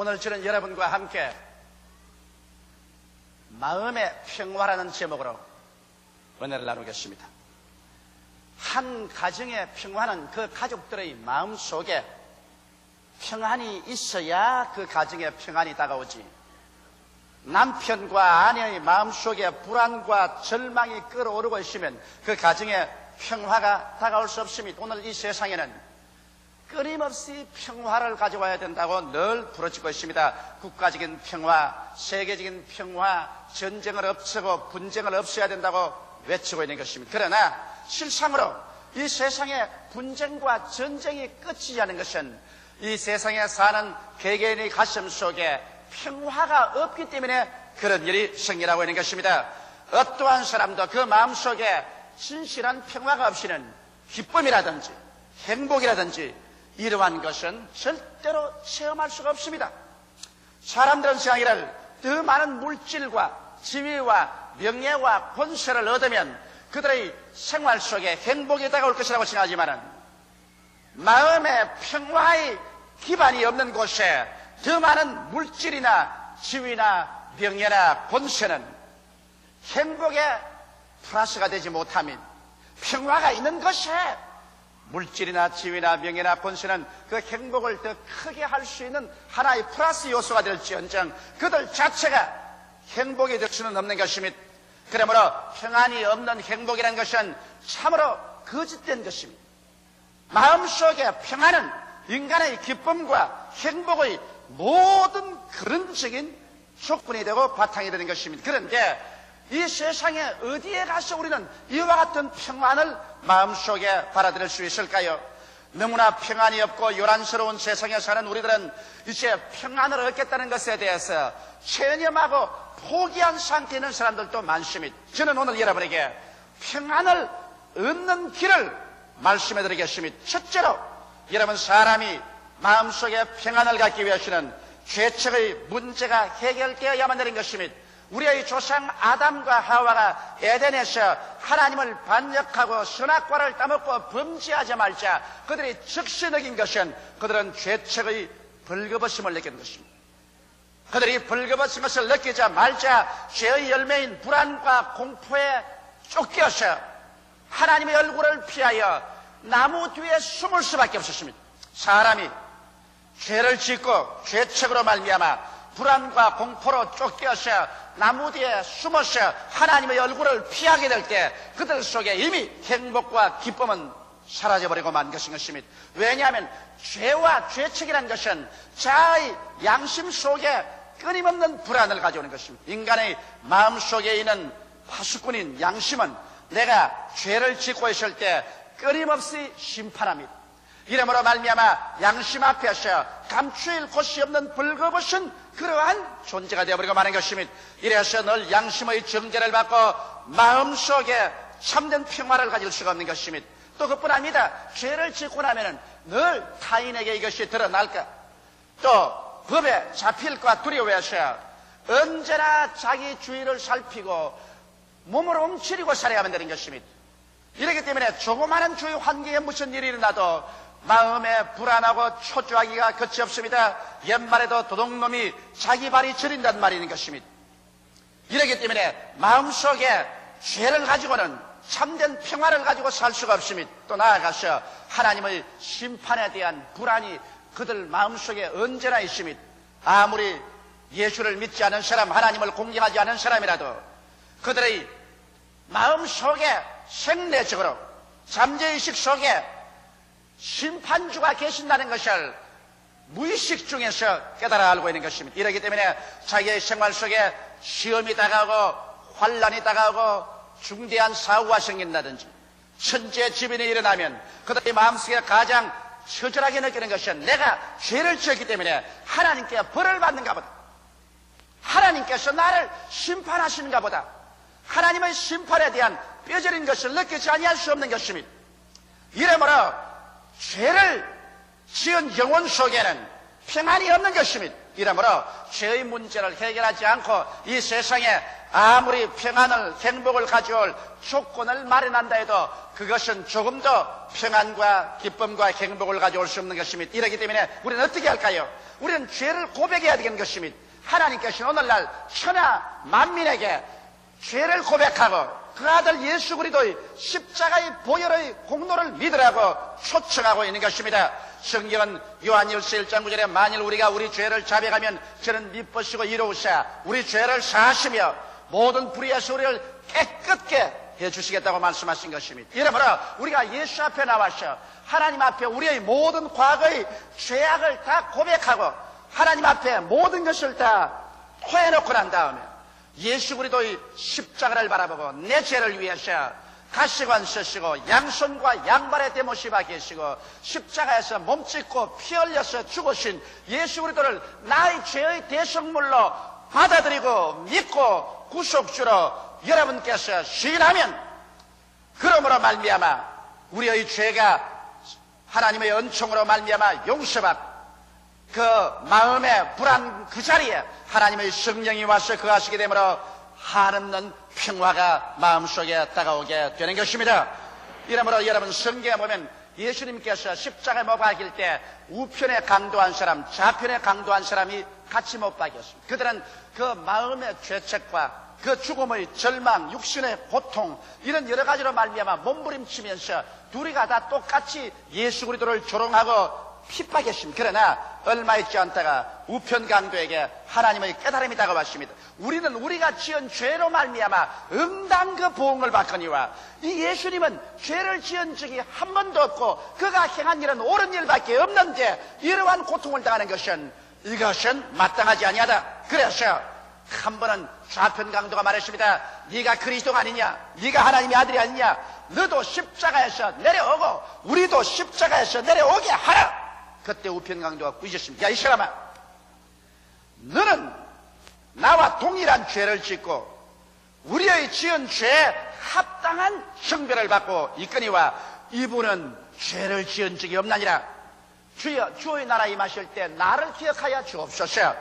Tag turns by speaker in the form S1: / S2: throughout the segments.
S1: 오늘 저는 여러분과 함께 마음의 평화라는 제목으로 은혜를 나누겠습니다. 한 가정의 평화는 그 가족들의 마음 속에 평안이 있어야 그 가정에 평안이 다가오지, 남편과 아내의 마음 속에 불안과 절망이 끓어오르고 있으면 그 가정에 평화가 다가올 수 없습니다. 오늘 이 세상에는 끊임없이 평화를 가져와야 된다고 늘 부르짖고 있습니다. 국가적인 평화, 세계적인 평화, 전쟁을 없애고 분쟁을 없애야 된다고 외치고 있는 것입니다. 그러나 실상으로 이 세상에 분쟁과 전쟁이 끝이지 않은 것은 이 세상에 사는 개개인의 가슴 속에 평화가 없기 때문에 그런 일이 생기라고 있는 것입니다. 어떠한 사람도 그 마음속에 진실한 평화가 없이는 기쁨이라든지 행복이라든지 이러한 것은 절대로 체험할 수가 없습니다. 사람들은 생각이를 더 많은 물질과 지위와 명예와 권세를 얻으면 그들의 생활 속에 행복이 다가올 것이라고 생각하지만 마음의 평화의 기반이 없는 곳에 더 많은 물질이나 지위나 명예나 권세는 행복에 플러스가 되지 못하면, 평화가 있는 것에 물질이나 지위나 명예나 권세는 그 행복을 더 크게 할 수 있는 하나의 플러스 요소가 될지언정 그들 자체가 행복이 될 수는 없는 것입니다. 그러므로 평안이 없는 행복이라는 것은 참으로 거짓된 것입니다. 마음속의 평안은 인간의 기쁨과 행복의 모든 근원적인 조건이 되고 바탕이 되는 것입니다. 그런데 이 세상에 어디에 가서 우리는 이와 같은 평안을 마음속에 받아들일 수 있을까요? 너무나 평안이 없고 요란스러운 세상에 사는 우리들은 이제 평안을 얻겠다는 것에 대해서 체념하고 포기한 상태에 있는 사람들도 많습니다. 저는 오늘 여러분에게 평안을 얻는 길을 말씀해 드리겠습니다. 첫째로 여러분, 사람이 마음속에 평안을 갖기 위해서는 죄책의 문제가 해결되어야만 되는 것입니다. 우리의 조상 아담과 하와가 에덴에서 하나님을 반역하고 선악과를 따먹고 범죄하지 말자 그들이 즉시 느낀 것은 그들은 죄책의 벌거벗음을 느끼는 것입니다. 그들이 벌거벗은 것을 느끼자 말자 죄의 열매인 불안과 공포에 쫓겨서 하나님의 얼굴을 피하여 나무 뒤에 숨을 수밖에 없었습니다. 사람이 죄를 짓고 죄책으로 말미암아 불안과 공포로 쫓겨서 나무 뒤에 숨어서 하나님의 얼굴을 피하게 될 때 그들 속에 이미 행복과 기쁨은 사라져버리고 만 것인 것입니다. 왜냐하면 죄와 죄책이라는 것은 자아의 양심 속에 끊임없는 불안을 가져오는 것입니다. 인간의 마음속에 있는 파수꾼인 양심은 내가 죄를 짓고 있을 때 끊임없이 심판합니다. 이러므로 말미암아 양심 앞에서 감추일 곳이 없는 벌거벗은 그러한 존재가 되어버리고 마는 것입니다. 이래서 늘 양심의 정죄를 받고 마음속에 참된 평화를 가질 수가 없는 것입니다. 또 그뿐 아닙니다. 죄를 짓고 나면 늘 타인에게 이것이 드러날까, 또 법에 잡힐까 두려워해서 언제나 자기 주위를 살피고 몸을 움츠리고 살아야만 되는 것입니다. 이렇기 때문에 조그마한 주위 환경에 무슨 일이 일어나도 마음에 불안하고 초조하기가 끝이 없습니다. 옛말에도 도둑놈이 자기 발이 저린다는 말이 있는 것입니다. 이렇기 때문에 마음속에 죄를 가지고는 참된 평화를 가지고 살 수가 없습니다. 또 나아가서 하나님의 심판에 대한 불안이 그들 마음속에 언제나 있습니다. 아무리 예수를 믿지 않은 사람, 하나님을 공경하지 않은 사람이라도 그들의 마음속에 생내적으로 잠재의식 속에 심판주가 계신다는 것을 무의식 중에서 깨달아 알고 있는 것입니다. 이렇기 때문에 자기의 생활 속에 시험이 다가오고 환란이 다가오고 중대한 사고가 생긴다든지 천재지변이 일어나면 그들의 마음속에 가장 처절하게 느끼는 것은 내가 죄를 지었기 때문에 하나님께 벌을 받는가 보다, 하나님께서 나를 심판하시는가 보다, 하나님의 심판에 대한 뼈저린 것을 느끼지 아니할 수 없는 것입니다. 이러므로 죄를 지은 영혼 속에는 평안이 없는 것입니다. 이러므로 죄의 문제를 해결하지 않고 이 세상에 아무리 평안을, 행복을 가져올 조건을 마련한다 해도 그것은 조금 더 평안과 기쁨과 행복을 가져올 수 없는 것입니다. 이렇기 때문에 우리는 어떻게 할까요? 우리는 죄를 고백해야 되는 것입니다. 하나님께서는 오늘날 천하 만민에게 죄를 고백하고 그 아들 예수 그리스도의 십자가의 보혈의 공로를 믿으라고 초청하고 있는 것입니다. 성경은 요한일서 1장 9절에 만일 우리가 우리 죄를 자백하면 저는 미쁘시고 이로우사 우리 죄를 사하시며 모든 불의에서 우리를 깨끗게 해주시겠다고 말씀하신 것입니다. 이러므로 우리가 예수 앞에 나와서 하나님 앞에 우리의 모든 과거의 죄악을 다 고백하고 하나님 앞에 모든 것을 다 토해놓고 난 다음에 예수 그리스도의 십자가를 바라보고 내 죄를 위해서 가시관 쓰시고 양손과 양발에 대못이 박히시고 십자가에서 몸짓고 피 흘려서 죽으신 예수 그리스도를 나의 죄의 대속물로 받아들이고 믿고 구속주로 여러분께서 시인하면 그러므로 말미암아 우리의 죄가 하나님의 은총으로 말미암아 용서받고 그 마음의 불안 그 자리에 하나님의 성령이 와서 거하시게 되므로 한없는 평화가 마음속에 다가오게 되는 것입니다. 이러므로 여러분 성경에 보면 예수님께서 십자가에 못 박힐 때 우편에 강도한 사람, 좌편에 강도한 사람이 같이 못 박혔습니다. 그들은 그 마음의 죄책과 그 죽음의 절망, 육신의 고통 이런 여러 가지로 말미암아 몸부림치면서 둘이가 다 똑같이 예수 그리스도를 조롱하고 핍박했습니다. 그러나 얼마 있지 않다가 우편 강도에게 하나님의 깨달음이 다가왔습니다. 우리는 우리가 지은 죄로 말미암아 응당 그 보응을 받거니와 이 예수님은 죄를 지은 적이 한 번도 없고 그가 행한 일은 옳은 일밖에 없는데 이러한 고통을 당하는 것은 이것은 마땅하지 아니하다. 그래서 한 번은 좌편 강도가 말했습니다. 네가 그리스도가 아니냐, 네가 하나님의 아들이 아니냐, 너도 십자가에서 내려오고 우리도 십자가에서 내려오게 하라. 그때 우편 강도가 꾸짖었습니다. 야, 이 사람아, 너는 나와 동일한 죄를 짓고 우리의 지은 죄에 합당한 형벌을 받고 있거니와 이분은 죄를 지은 적이 없나니라. 주여, 주의 나라 임하실 때 나를 기억하여 주옵소서.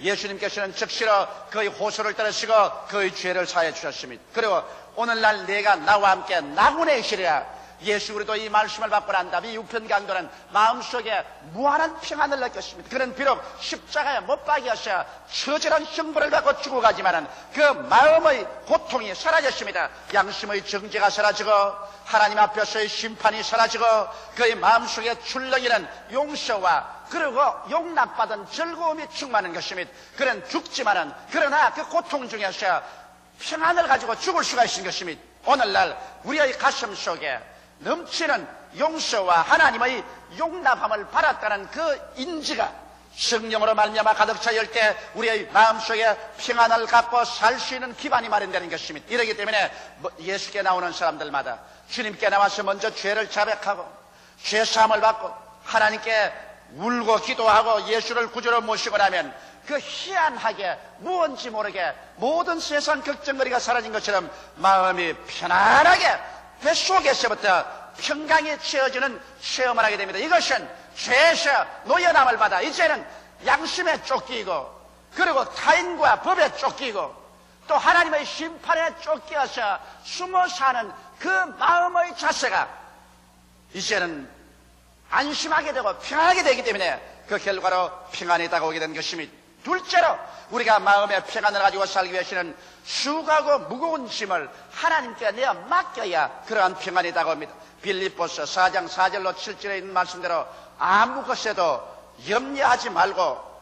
S1: 예수님께서는 즉시로 그의 호소를 들으시고 그의 죄를 사해 주셨습니다. 그리고 오늘날 내가 나와 함께 나군에 있으리라. 예수 그리스도 이 말씀을 받고 난 다음에 이 우편 강도는 마음속에 무한한 평안을 느꼈습니다. 그는 비록 십자가에 못 박혀서 처절한 형벌을 받고 죽어가지만은 그 마음의 고통이 사라졌습니다. 양심의 정죄가 사라지고 하나님 앞에서의 심판이 사라지고 그의 마음속에 출렁이는 용서와 그리고 용납받은 즐거움이 충만한 것입니다. 그는 죽지만은 그러나 그 고통 중에서 평안을 가지고 죽을 수가 있는 것입니다. 오늘날 우리의 가슴 속에 넘치는 용서와 하나님의 용납함을 받았다는 그 인지가 성령으로 말미암아 가득 차일 때 우리의 마음속에 평안을 갖고 살 수 있는 기반이 마련되는 것입니다. 이러기 때문에 예수께 나오는 사람들마다 주님께 나와서 먼저 죄를 자백하고 죄사함을 받고 하나님께 울고 기도하고 예수를 구주로 모시고 나면 그 희한하게 무언지 모르게 모든 세상 걱정거리가 사라진 것처럼 마음이 편안하게 뱃속에서부터 평강이 채워지는 체험을 하게 됩니다. 이것은 죄에서 노연함을 받아 이제는 양심에 쫓기고 그리고 타인과 법에 쫓기고 또 하나님의 심판에 쫓겨서 숨어 사는 그 마음의 자세가 이제는 안심하게 되고 평안하게 되기 때문에 그 결과로 평안이 다가오게 된 것입니다. 둘째로 우리가 마음의 평안을 가지고 살기 위해서는 수고하고 무거운 짐을 하나님께 내어 맡겨야 그러한 평안이 다가옵니다. 빌립보서 4장 4절로 7절에 있는 말씀대로 아무 것에도 염려하지 말고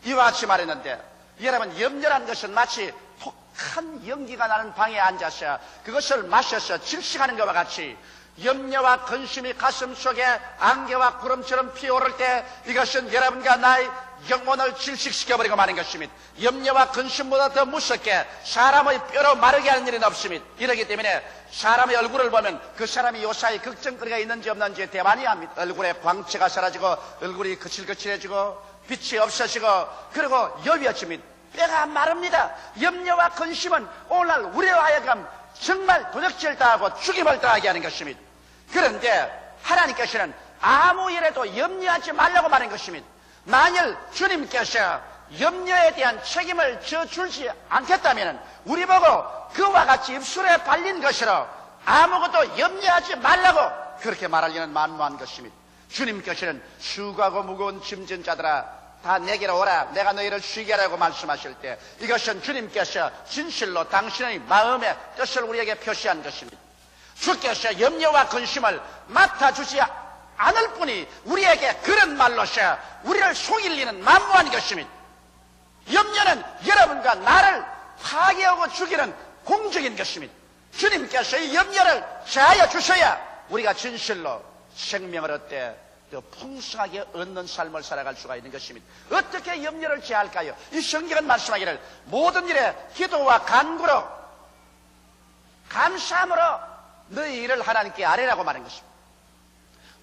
S1: 이와 같이 말했는데 여러분 염려라는 것은 마치 독한 연기가 나는 방에 앉아서 그것을 마셔서 질식하는 것과 같이 염려와 근심이 가슴속에 안개와 구름처럼 피어오를 때 이것은 여러분과 나의 영혼을 질식시켜버리고 마는 것입니다. 염려와 근심보다 더 무섭게 사람의 뼈로 마르게 하는 일은 없습니다. 이러기 때문에 사람의 얼굴을 보면 그 사람이 요사이 걱정거리가 있는지 없는지 대만이 합니다. 얼굴에 광채가 사라지고 얼굴이 거칠거칠해지고 빛이 없어지고 그리고 여위어집니다. 뼈가 마릅니다. 염려와 근심은 오늘날 우리로 하여금 정말 도적질 당하고 죽임을 당하게 하는 것입니다. 그런데 하나님께서는 아무 일에도 염려하지 말라고 말한 것입니다. 만일 주님께서 염려에 대한 책임을 져주지 않겠다면 우리 보고 그와 같이 입술에 발린 것이라 아무것도 염려하지 말라고 그렇게 말하려는 만무한 것입니다. 주님께서는 수고하고 무거운 짐진 자들아 다 내게로 오라 내가 너희를 쉬게 하라고 말씀하실 때 이것은 주님께서 진실로 당신의 마음의 뜻을 우리에게 표시한 것입니다. 주께서 염려와 근심을 맡아주지 않을 뿐이 우리에게 그런 말로서 우리를 속일리는 만무한 것입니다. 염려는 여러분과 나를 파괴하고 죽이는 공적인 것입니다. 주님께서 이 염려를 제하여 주셔야 우리가 진실로 생명을 얻되 더 풍성하게 얻는 삶을 살아갈 수가 있는 것입니다. 어떻게 염려를 제할까요? 이 성경은 말씀하기를 모든 일에 기도와 간구로 감사함으로 너희 일을 하나님께 아뢰라고 말한 것입니다.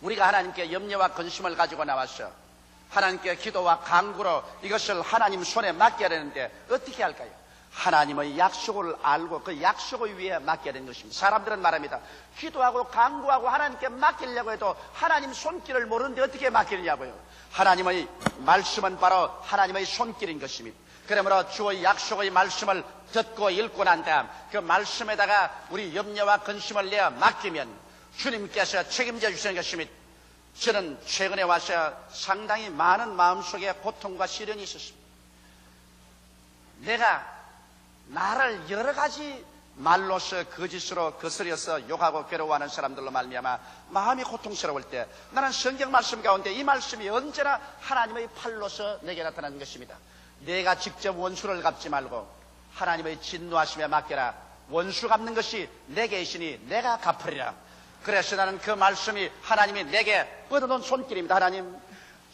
S1: 우리가 하나님께 염려와 근심을 가지고 나와서 하나님께 기도와 간구로 이것을 하나님 손에 맡겨야 되는데 어떻게 할까요? 하나님의 약속을 알고 그 약속을 위해 맡겨야 되는 것입니다. 사람들은 말합니다. 기도하고 간구하고 하나님께 맡기려고 해도 하나님 손길을 모르는데 어떻게 맡기느냐고요. 하나님의 말씀은 바로 하나님의 손길인 것입니다. 그러므로 주의 약속의 말씀을 듣고 읽고 난 다음 그 말씀에다가 우리 염려와 근심을 내어 맡기면 주님께서 책임져 주시는 것입니다. 저는 최근에 와서 상당히 많은 마음속에 고통과 시련이 있었습니다. 내가 나를 여러 가지 말로서 거짓으로 거스려서 욕하고 괴로워하는 사람들로 말미암아 마음이 고통스러울 때 나는 성경 말씀 가운데 이 말씀이 언제나 하나님의 팔로서 내게 나타나는 것입니다. 내가 직접 원수를 갚지 말고 하나님의 진노하심에 맡겨라. 원수 갚는 것이 내게 있으니 내가 갚으리라. 그래서 나는 그 말씀이 하나님이 내게 뻗어놓은 손길입니다. 하나님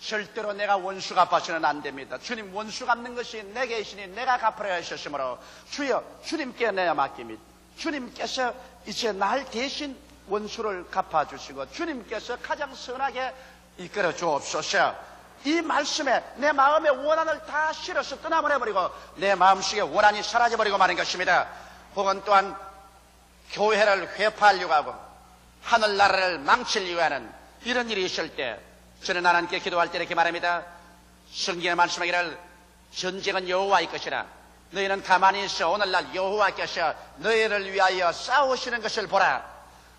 S1: 절대로 내가 원수 갚아서는 안 됩니다. 주님 원수 갚는 것이 내게 있으니 내가 갚으려 하셨으므로 주여 주님께 내어 맡깁니다. 주님께서 이제 날 대신 원수를 갚아주시고 주님께서 가장 선하게 이끌어 주옵소서. 이 말씀에 내 마음의 원한을 다 실어서 떠나보내버리고 내 마음속에 원한이 사라져버리고 마는 것입니다. 혹은 또한 교회를 회파하려고 하고 하늘나라를 망치려고 하는 이런 일이 있을 때 저는 하나님께 기도할 때 이렇게 말합니다. 성경에 말씀하기를 전쟁은 여호와의 것이라 너희는 가만히 있어 오늘날 여호와께서 너희를 위하여 싸우시는 것을 보라.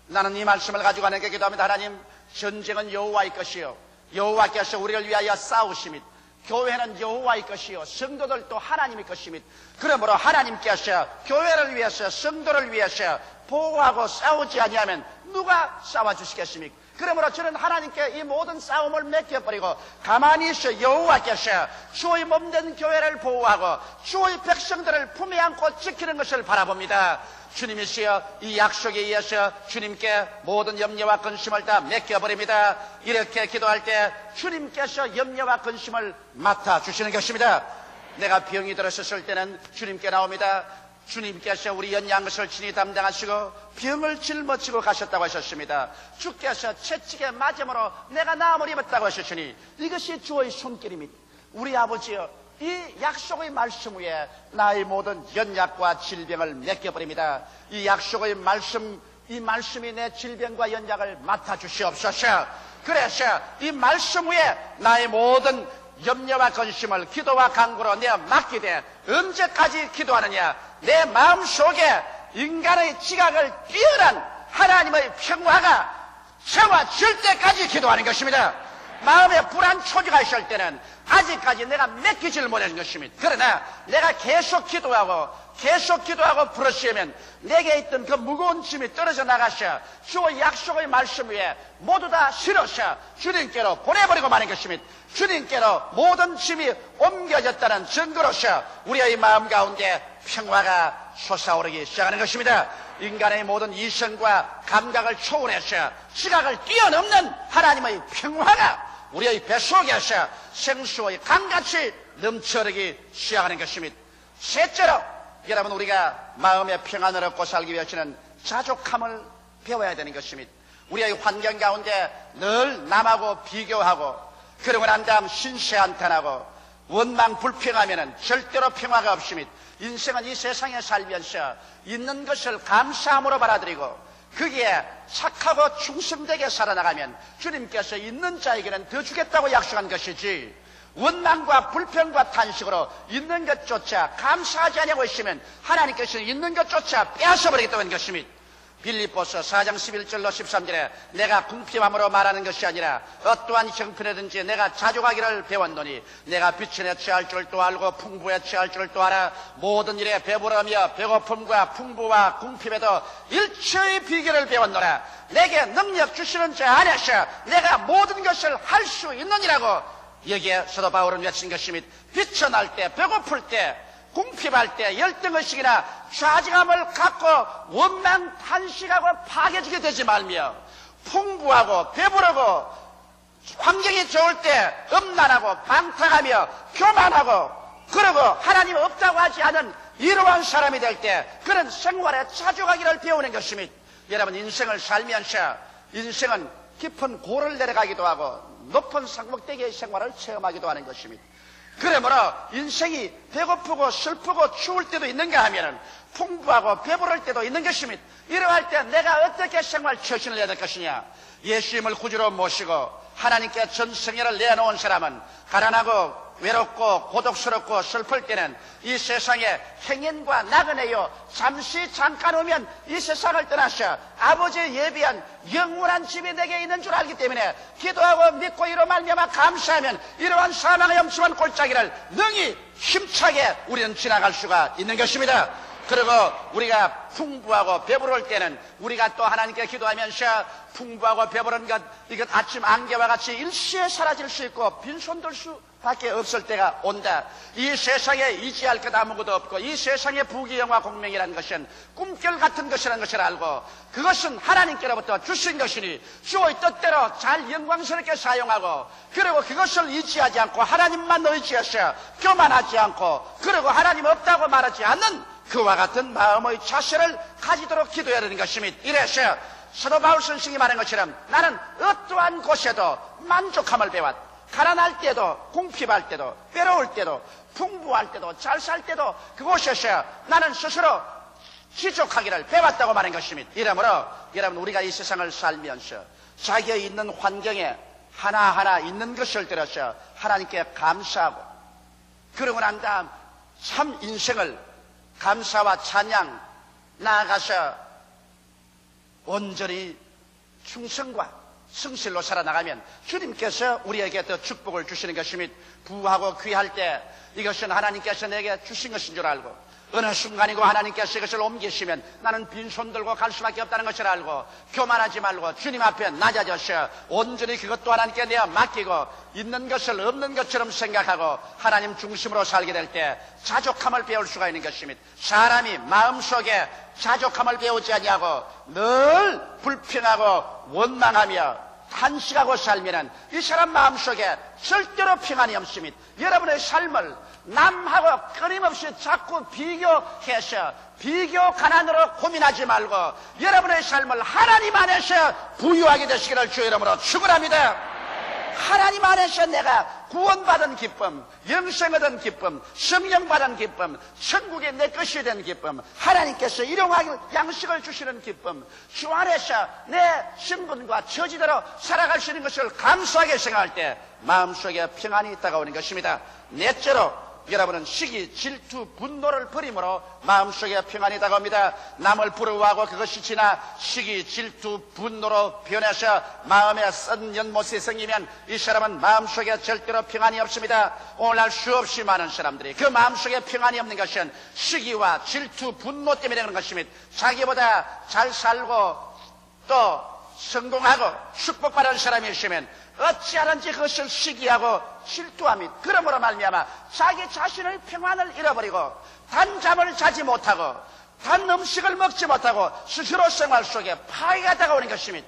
S1: 나는 이 말씀을 가지고 하나님께 기도합니다. 하나님 전쟁은 여호와의 것이요 여호와께서 우리를 위하여 싸우심이 교회는 여호와의 것이요 성도들도 하나님의 것입니다. 그러므로 하나님께서 교회를 위해서 성도를 위해서 보호하고 싸우지 아니하면 누가 싸워주시겠습니까? 그러므로 저는 하나님께 이 모든 싸움을 맡겨버리고 가만히 있어 여호와께서 주의 몸된 교회를 보호하고 주의 백성들을 품에 안고 지키는 것을 바라봅니다. 주님이시여 이 약속에 의해서 주님께 모든 염려와 근심을 다 맡겨버립니다. 이렇게 기도할 때 주님께서 염려와 근심을 맡아주시는 것입니다. 내가 병이 들었을 때는 주님께 나옵니다. 주님께서 우리 연약한 것을 친히 담당하시고 병을 짊어지고 가셨다고 하셨습니다. 주께서 채찍에 맞음으로 내가 나음을 입었다고 하셨으니 이것이 주의 손길입니다. 우리 아버지여 이 약속의 말씀 위에 나의 모든 연약과 질병을 맡겨버립니다. 이 약속의 말씀, 이 말씀이 내 질병과 연약을 맡아주시옵소서. 그래서 이 말씀 위에 나의 모든 염려와 근심을 기도와 간구로 내어 맡기되 언제까지 기도하느냐? 내 마음속에 인간의 지각을 뛰어난 하나님의 평화가 채워질 때까지 기도하는 것입니다. 마음에 불안 초기가 있을 때는 아직까지 내가 맡기지를 못하는 것입니다. 그러나 내가 계속 기도하고 부르시면 내게 있던 그 무거운 짐이 떨어져 나가서 주의 약속의 말씀 위에 모두 다 실어서 주님께로 보내버리고 마는 것입니다. 주님께로 모든 짐이 옮겨졌다는 증거로서 우리의 마음 가운데 평화가 솟아오르기 시작하는 것입니다. 인간의 모든 이성과 감각을 초월해서 시각을 뛰어넘는 하나님의 평화가 우리의 뱃속에서 생수의 강같이 넘쳐흐르기 시작하는 것입니다. 셋째로 여러분 우리가 마음의 평안을 얻고 살기 위해서는 자족함을 배워야 되는 것입니다. 우리의 환경 가운데 늘 남하고 비교하고 그러고 난 다음 신세한탄하고 원망 불평하면 절대로 평화가 없습니다. 인생은 이 세상에 살면서 있는 것을 감사함으로 받아들이고 거기에 착하고 충성되게 살아나가면 주님께서 있는 자에게는 더 주겠다고 약속한 것이지 원망과 불평과 탄식으로 있는 것조차 감사하지 아니하고 있으면 하나님께서는 있는 것조차 빼앗아버리겠다는 것입니다. 빌립보서 4장 11절로 13절에 내가 궁핍함으로 말하는 것이 아니라 어떠한 형편이든지 내가 자족하기를 배웠노니 내가 빛에 취할 줄도 알고 풍부에 취할 줄도 알아 모든 일에 배부르며 배고픔과 풍부와 궁핍에도 일체의 비결을 배웠노라. 내게 능력 주시는 자 안에서 내가 모든 것을 할 수 있느니라고 여기에 사도 바울은 외친 것입니다. 비천할 때, 배고플 때, 궁핍할 때, 열등의식이나 좌절감을 갖고 원망, 탄식하고 파괴지게 되지 말며 풍부하고 배부르고 환경이 좋을 때 음란하고 방탕하며 교만하고 그러고 하나님 없다고 하지 않은 이러한 사람이 될 때 그런 생활에 자족하기를 배우는 것입니다. 여러분, 인생을 살면서 인생은 깊은 고를 내려가기도 하고 높은 상목대기의 생활을 체험하기도 하는 것입니다. 그러므로 인생이 배고프고 슬프고 추울 때도 있는가 하면은 풍부하고 배부를 때도 있는 것입니다. 이러할 때 내가 어떻게 생활 처신을 해야 될 것이냐? 예수님을 구주로 모시고 하나님께 전생애를 내놓은 사람은 가난하고 외롭고 고독스럽고 슬플 때는 이 세상에 행인과 나그네요 잠시 잠깐 오면 이 세상을 떠나서 아버지의 예비한 영원한 집이 내게 있는 줄 알기 때문에 기도하고 믿고 이로 말미암아 감사하면 이러한 사망의 엄침한 골짜기를 능히 힘차게 우리는 지나갈 수가 있는 것입니다. 그리고 우리가 풍부하고 배부를 때는 우리가 또 하나님께 기도하면서 풍부하고 배부른 것 이것 아침 안개와 같이 일시에 사라질 수 있고 빈손들 수밖에 없을 때가 온다. 이 세상에 의지할 것 아무것도 없고 이 세상의 부귀영화 공명이라는 것은 꿈결 같은 것이라는 것을 알고 그것은 하나님께로부터 주신 것이니 주의 뜻대로 잘 영광스럽게 사용하고 그리고 그것을 의지하지 않고 하나님만 의지해서 교만하지 않고 그리고 하나님 없다고 말하지 않는 그와 같은 마음의 자세를 가지도록 기도해야 되는 것입니다. 이래서 사도 바울 선생이 말한 것처럼 나는 어떠한 곳에도 만족함을 배웠다. 가난할 때도 궁핍할 때도 외로울 때도 풍부할 때도 잘 살 때도 그곳에서 나는 스스로 지족하기를 배웠다고 말한 것입니다. 이러므로 여러분 우리가 이 세상을 살면서 자기의 있는 환경에 하나하나 있는 것을 들어서 하나님께 감사하고 그러고 난 다음 참 인생을 감사와 찬양 나아가서 온전히 충성과 성실로 살아나가면 주님께서 우리에게 더 축복을 주시는 것입니다. 부하고 귀할 때 이것은 하나님께서 내게 주신 것인 줄 알고 어느 순간이고 하나님께서 이것을 옮기시면 나는 빈손 들고 갈 수밖에 없다는 것을 알고 교만하지 말고 주님 앞에 낮아져서 온전히 그것도 하나님께 내어 맡기고 있는 것을 없는 것처럼 생각하고 하나님 중심으로 살게 될 때 자족함을 배울 수가 있는 것입니다. 사람이 마음속에 자족함을 배우지 아니하고 늘 불평하고 원망하며 탄식하고 살면은 이 사람 마음속에 절대로 평안이 없습니다. 여러분의 삶을 남하고 끊임없이 자꾸 비교해서 비교 가난으로 고민하지 말고 여러분의 삶을 하나님 안에서 부유하게 되시기를 주의 이름으로 축원합니다. 하나님 안에서 내가 구원받은 기쁨, 영생 얻은 기쁨, 성령 받은 기쁨, 천국의 내 것이 된 기쁨, 하나님께서 일용할 양식을 주시는 기쁨, 주 안에서 내 신분과 처지대로 살아갈 수 있는 것을 감사하게 생각할 때 마음속에 평안이 다가오는 것입니다. 넷째로 여러분은 시기, 질투, 분노를 버림으로 마음속에 평안이 다가옵니다. 남을 부러워하고 그것이 지나 시기, 질투, 분노로 변해서 마음에 쓴 연못이 생기면 이 사람은 마음속에 절대로 평안이 없습니다. 오늘날 수없이 많은 사람들이 그 마음속에 평안이 없는 것은 시기와 질투, 분노 때문에 그런 것입니다. 자기보다 잘 살고 또 성공하고 축복받은 사람이 있으면 어찌하든지 그것을 시기하고 질투합니다. 그러므로 말미암아 자기 자신의 평안을 잃어버리고 단 잠을 자지 못하고 단 음식을 먹지 못하고 스스로 생활 속에 파괴가 다가오는 것입니다.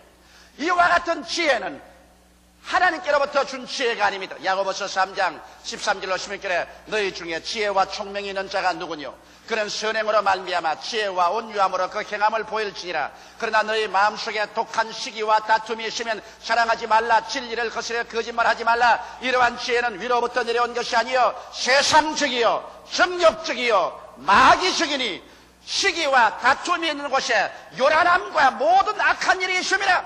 S1: 이와 같은 지혜는 하나님께로부터 준 지혜가 아닙니다. 야고보서 3장 13절로 16절에 너희 중에 지혜와 총명이 있는 자가 누구뇨? 그는 선행으로 말미암아 지혜와 온유함으로 그 행함을 보일지니라. 그러나 너희 마음속에 독한 시기와 다툼이 있으면 사랑하지 말라. 진리를 거스려 거짓말하지 말라. 이러한 지혜는 위로부터 내려온 것이 아니요 세상적이요 정욕적이요 마귀적이니 시기와 다툼이 있는 곳에 요란함과 모든 악한 일이 있습니다.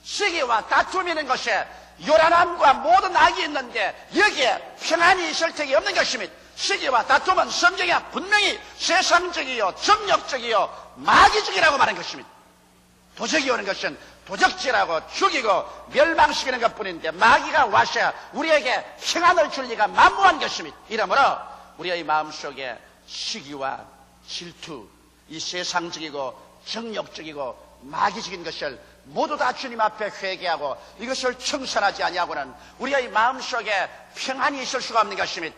S1: 시기와 다툼이 있는 것에 요란함과 모든 악이 있는데 여기에 평안이 있을 턱이 없는 것입니다. 시기와 다툼은 성경에 분명히 세상적이요 정력적이요 마귀적이라고 말한 것입니다. 도적이 오는 것은 도적질하고 죽이고 멸망시키는 것뿐인데 마귀가 와서 우리에게 평안을 줄 리가 만무한 것입니다. 이러므로 우리의 마음속에 시기와 질투, 이 세상적이고 정력적이고 마귀적인 것을 모두 다 주님 앞에 회개하고 이것을 청산하지 아니하고는 우리의 마음속에 평안이 있을 수가 없는 것입니다.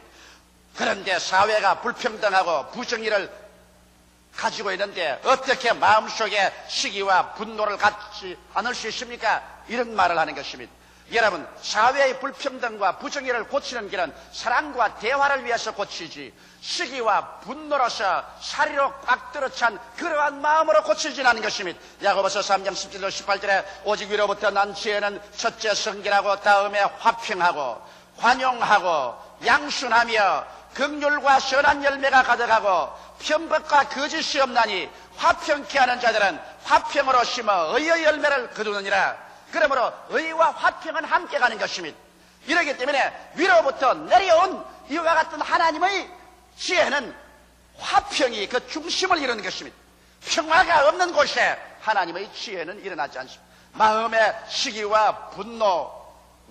S1: 그런데 사회가 불평등하고 부정의를 가지고 있는데 어떻게 마음속에 시기와 분노를 갖지 않을 수 있습니까? 이런 말을 하는 것입니다. 여러분, 사회의 불평등과 부정의를 고치는 길은 사랑과 대화를 위해서 고치지 시기와 분노로서 사리로 꽉 들어찬 그러한 마음으로 고치지 않는 것입니다. 야고보서 3장 17절 18절에 오직 위로부터 난 지혜는 첫째 성결하고 다음에 화평하고 관용하고 양순하며 긍휼과 선한 열매가 가득하고 편법과 거짓이 없나니 화평케 하는 자들은 화평으로 심어 의의 열매를 거두느니라. 그러므로 의와 화평은 함께 가는 것입니다. 이러기 때문에 위로부터 내려온 이와 같은 하나님의 지혜는 화평이 그 중심을 이루는 것입니다. 평화가 없는 곳에 하나님의 지혜는 일어나지 않습니다. 마음의 시기와 분노,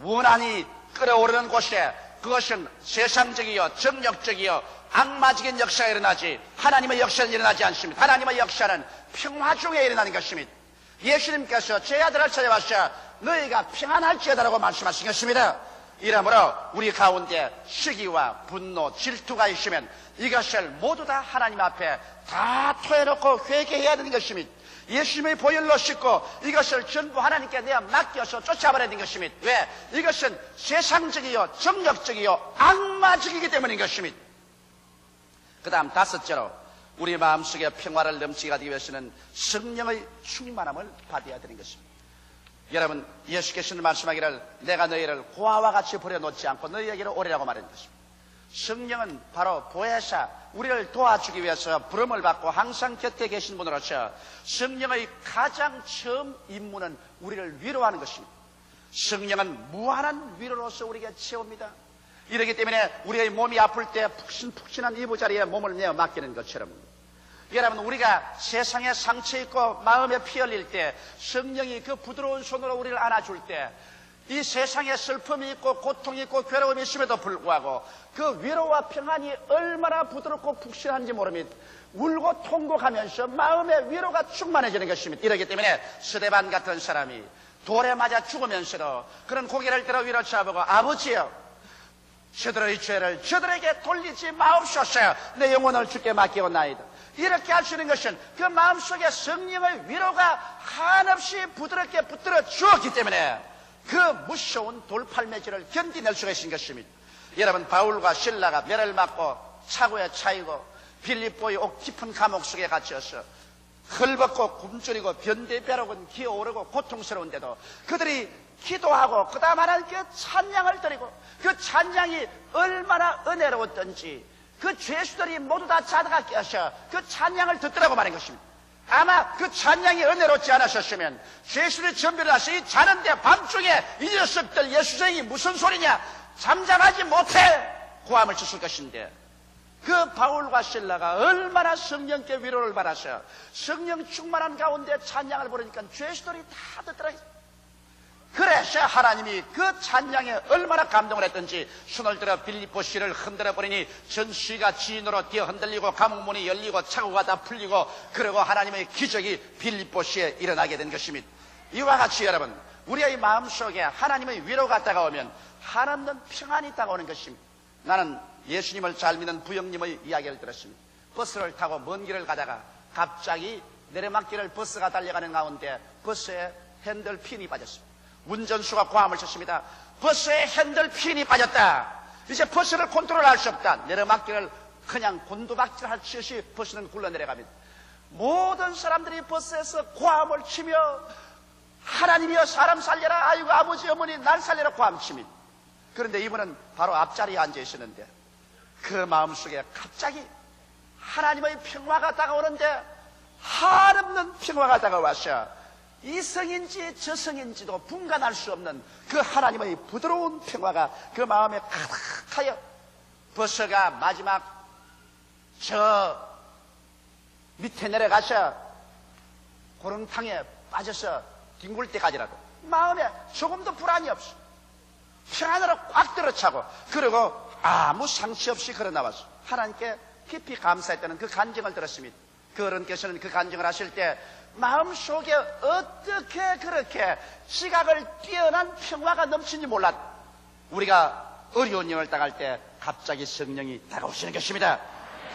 S1: 원한이 끓어오르는 곳에 그것은 세상적이요 정력적이요 악마적인 역사가 일어나지 하나님의 역사는 일어나지 않습니다. 하나님의 역사는 평화 중에 일어나는 것입니다. 예수님께서 제 아들을 찾아와서 너희가 평안할지어다라고 말씀하신 것입니다. 이러므로 우리 가운데 시기와 분노, 질투가 있으면 이것을 모두 다 하나님 앞에 다 토해놓고 회개해야 되는 것입니다. 예수님의 보혈로 씻고 이것을 전부 하나님께 내어 맡겨서 쫓아버려야 되는 것입니다. 왜? 이것은 세상적이요 정력적이요 악마적이기 때문인 것입니다. 그 다음 다섯째로 우리 마음속에 평화를 넘치게 하기 위해서는 성령의 충만함을 받아야 되는 것입니다. 여러분, 예수께서는 말씀하기를 내가 너희를 고아와 같이 버려놓지 않고 너희에게로 오리라고 말한 것입니다. 성령은 바로 보혜사, 우리를 도와주기 위해서 부름을 받고 항상 곁에 계신 분으로서 성령의 가장 처음 임무는 우리를 위로하는 것입니다. 성령은 무한한 위로로서 우리에게 채웁니다. 이러기 때문에 우리의 몸이 아플 때 푹신푹신한 이부자리에 몸을 내어 맡기는 것처럼 여러분, 우리가 세상에 상처 있고 마음에 피 흘릴 때 성령이 그 부드러운 손으로 우리를 안아줄 때 이 세상에 슬픔이 있고 고통이 있고 괴로움이 있음에도 불구하고 그 위로와 평안이 얼마나 부드럽고 푹신한지 모릅니다. 울고 통곡하면서 마음의 위로가 충만해지는 것입니다. 이러기 때문에 스데반 같은 사람이 돌에 맞아 죽으면서도 그런 고개를 들어 위로 쳐보고 아버지여 저들의 죄를 저들에게 돌리지 마옵소서. 내 영혼을 주께 맡기옵나이다. 이렇게 할 수 있는 것은 그 마음속에 성령의 위로가 한없이 부드럽게 붙들어 주었기 때문에 그 무서운 돌팔매질을 견디낼 수가 있는 것입니다. 여러분, 바울과 실라가 매를 맞고 차고에 차이고 빌립보의 옥 깊은 감옥 속에 갇혀서 헐벗고 굶주리고 변대벼락은 기어오르고 고통스러운데도 그들이 기도하고 그 다음 하나님께 찬양을 드리고 그 찬양이 얼마나 은혜로웠던지 그 죄수들이 모두 다 자다가 깨어서 그 찬양을 듣더라고 말한 것입니다. 아마 그 찬양이 은혜롭지 않으셨으면 죄수들이 전비를 하시 이 자는데 밤중에 이 녀석들 예수쟁이 무슨 소리냐 잠잠하지 못해 고함을 쳤을 것인데 그 바울과 실라가 얼마나 성령께 위로를 받아서 성령 충만한 가운데 찬양을 부르니까 죄수들이 다 듣더라고요. 그래서 하나님이 그 찬양에 얼마나 감동을 했던지 손을 들어 빌립보 씨를 흔들어 버리니 전시가 지인으로 뛰어 흔들리고 감옥문이 열리고 차고가 다 풀리고 그리고 하나님의 기적이 빌립보 씨에 일어나게 된 것입니다. 이와 같이 여러분, 우리의 마음속에 하나님의 위로가 다가오면 한없는 평안이 다가오는 것입니다. 나는 예수님을 잘 믿는 부형님의 이야기를 들었습니다. 버스를 타고 먼 길을 가다가 갑자기 내리막길을 버스가 달려가는 가운데 버스에 핸들핀이 빠졌습니다. 운전수가 고함을 쳤습니다. 버스에 핸들핀이 빠졌다. 이제 버스를 컨트롤할 수 없다. 내리막길을 그냥 곤두박질하듯이 버스는 굴러내려갑니다. 모든 사람들이 버스에서 고함을 치며 하나님이여 사람 살려라, 아이고 아버지 어머니 날 살려라 고함칩니다. 그런데 이분은 바로 앞자리에 앉아 있었는데 그 마음속에 갑자기 하나님의 평화가 다가오는데 한없는 평화가 다가와서 이성인지 저성인지도 분간할 수 없는 그 하나님의 부드러운 평화가 그 마음에 가득하여 버서가 마지막 저 밑에 내려가서 고렁탕에 빠져서 뒹굴 때까지라도 마음에 조금도 불안이 없어 평안으로 꽉 들어차고 그리고 아무 상처 없이 걸어 나와서 하나님께 깊이 감사했다는 그 간증을 들었습니다. 그 어른께서는 그 간증을 하실 때 마음속에 어떻게 그렇게 지각을 뛰어난 평화가 넘치는지 몰랐. 우리가 어려운 영을 당할 때 갑자기 성령이 다가오시는 것입니다.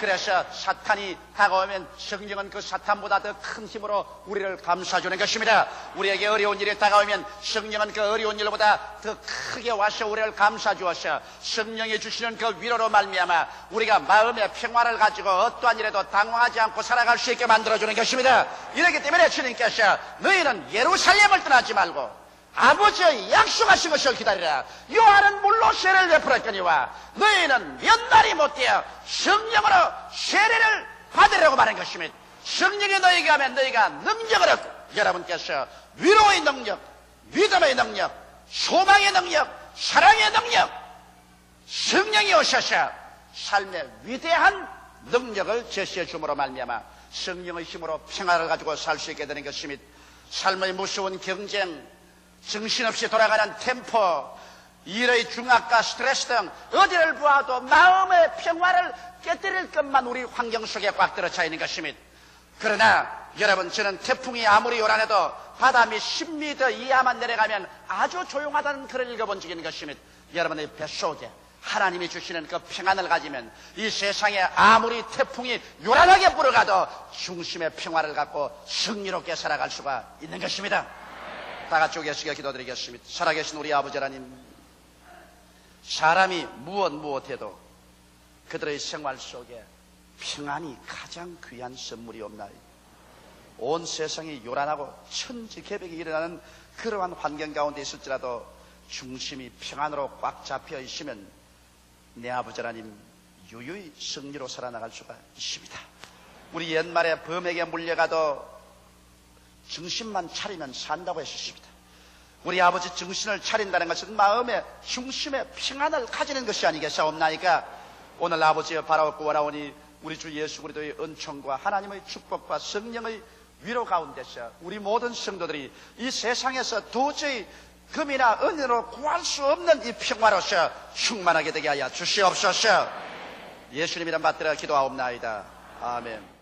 S1: 그래서 사탄이 다가오면 성령은 그 사탄보다 더 큰 힘으로 우리를 감싸주는 것입니다. 우리에게 어려운 일이 다가오면 성령은 그 어려운 일보다 더 크게 와서 우리를 감싸주어서 성령이 주시는 그 위로로 말미암아 우리가 마음의 평화를 가지고 어떠한 일에도 당황하지 않고 살아갈 수 있게 만들어주는 것입니다. 이렇기 때문에 주님께서 너희는 예루살렘을 떠나지 말고 아버지의 약속하신 것을 기다리라. 요한은 물로 세례를 베풀었거니와 너희는 몇 날이 못되어 성령으로 세례를 받으려고 말한 것입니다. 성령이 너희에게 하면 너희가 능력을 얻고 여러분께서 위로의 능력, 믿음의 능력, 소망의 능력, 사랑의 능력, 성령이 오셔서 삶의 위대한 능력을 제시해 줌으로 말미암아 성령의 힘으로 평화를 가지고 살 수 있게 되는 것입니다. 삶의 무서운 경쟁, 정신없이 돌아가는 템포, 일의 중압과 스트레스 등 어디를 보아도 마음의 평화를 깨뜨릴 것만 우리 환경 속에 꽉 들어차 있는 것입니다. 그러나 여러분, 저는 태풍이 아무리 요란해도 바다 및 10m 이하만 내려가면 아주 조용하다는 글을 읽어본 적이 있는 것입니다. 여러분의 뱃속에 하나님이 주시는 그 평안을 가지면 이 세상에 아무리 태풍이 요란하게 불어가도 중심의 평화를 갖고 승리롭게 살아갈 수가 있는 것입니다. 다 같이 계시게 기도드리겠습니다. 살아계신 우리 아버지 하나님, 사람이 무엇해도 그들의 생활 속에 평안이 가장 귀한 선물이 없나이다. 온 세상이 요란하고 천지개벽이 일어나는 그러한 환경 가운데 있을지라도 중심이 평안으로 꽉 잡혀 있으면 내 아버지 하나님 유유히 승리로 살아나갈 수가 있습니다. 우리 옛말에 범에게 물려가도 정신만 차리면 산다고 했습니다. 우리 아버지 정신을 차린다는 것은 마음의 중심에 평안을 가지는 것이 아니겠사옵나이까. 오늘 아버지여 바라옵고 원하오니 우리 주 예수 그리스도의 은총과 하나님의 축복과 성령의 위로 가운데서 우리 모든 성도들이 이 세상에서 도저히 금이나 은으로 구할 수 없는 이 평화로서 충만하게 되게 하여 주시옵소서. 예수님 이름 받들어 기도하옵나이다. 아멘.